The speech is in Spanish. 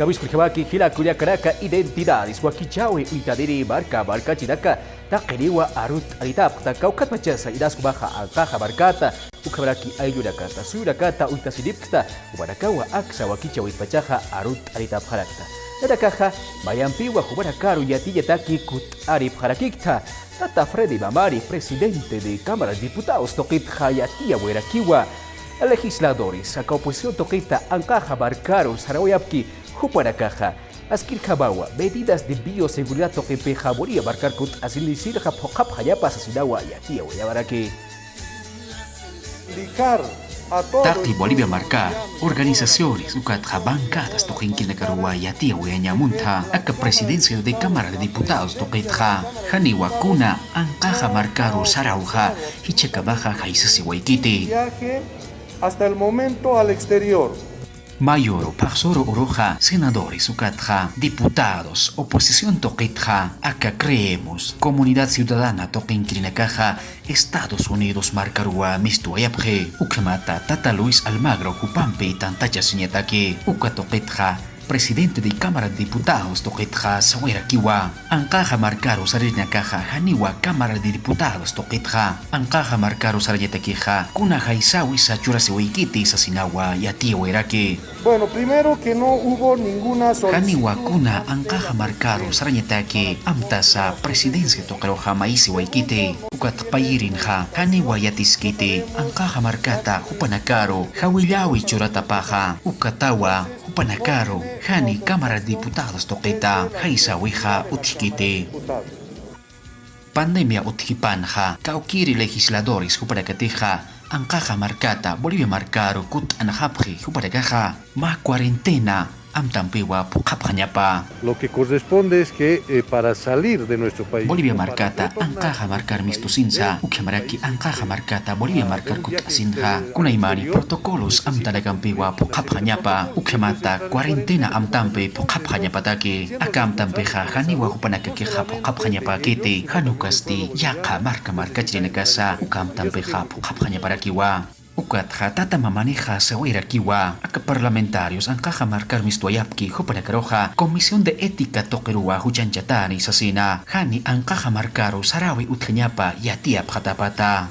Cabisco Jabaki, Hilakuya Caraka, identidades, Wakichawe, Itadiri, Barca, Barca, Chinaca, Takeriwa, Arut, Aritap, Takaukat Machasa, Idasku Baja, Alcaja, Barcata, Ukabaraki, Ayurakata, Surakata, Utasidipta, Ubarakawa, Aksa, Wakichawe, Pachaja, Arut, Aritap, Harakta. La caja, Bayampiwa, Jubarakaru, Yatiyataki, Kut, Arip, Harakikta, Tata Freddy Mamari, presidente de Cámara de Diputados, Toquit, Hayatia, Huerakiwa, legisladores, a oposición Toquita, Ancaja, Barcaro, Sarauyapki, Juparakaja, Askir Jabawa, medidas de bioseguridad Toquepe, Jaboría, Barcarcut, Asilicir, Japojap, Hayapas, Asinawa, Yatia, Huyabaraki. Tati Bolivia marcar organizaciones ukat bancadas toquen na karua yatia wenya munta aka presidencia de Cámara de Diputados toqetja haniwa kuna ancaja marcaro sarauja hicheka baja jaisasi waikiti viaje hasta el momento al exterior. Mayor Paxoro Oroja, senadores Ucatja, diputados, oposición Toquetja, acá creemos, comunidad ciudadana Toquenquirinacaja, Estados Unidos Marcarua Mistuayapje, Ucamata Tata Luis Almagro Jupampe y Tantacha Siñatake, Ucatoquetja, presidente de Cámara de Diputados Toquetja Sawerakiwa, Ancaja Marcaro Sarinakaja, Haniwa Cámara de Diputados Toquetja, Ancaja Marcaro Sarayatakeja, Kuna Jaisawi Sachurasiwikiti Sasinawa Yati Werake. Bueno, primero que no hubo ninguna solicitud. Haniwa Kuna Ancaja Marcaro Sarayatake, Amtasa Presidencia Tocaroja Maisi Waikite, Ukat Payirinja, Haniwa Yatiskite, Ancaja Marcata, Upanakaro, Hawilawi Churatapaja, Ukatawa, Upanakaro, Hani Cámara de Diputados Toqueta, Jaisawiha Utkite. Pandemia Utkipanja, Kaukiri legisladores Upanakateja, Ancaja Marcata, Bolivia Marcaro, Kut Anahapji, Upanakaja, Ma cuarentena. Lo que corresponde es que para salir de nuestro país. Bolivia Marcata, Ancaja Marcar Mistusinsa, Ukiamaraki, Ancaja Marcata, Bolivia Marcar Kutasinja, Kunaimari, protocolos Amtanagampiwa, Pokapanyapa, Ukiamata, cuarentena Amtampe, Pokapanyapatake, Akamtampeja, Haniwa Hupanakakeja, Pokapanyapakete, Hanukasti, Yaka, Marca Chirinakasa, Ukamtampeja, Pokapanyaparakiwa. Ukatja tata mamaneja Sawerakiwa, aka parlamentarios Ancaja Marcar Mistuayapki, Jupanakaroja, Comisión de Ética Toquerua, Huchanchatani Sasina, Hani Ancaja Marcaro, Sarawi Utjañapa, Yatia Pjatapata.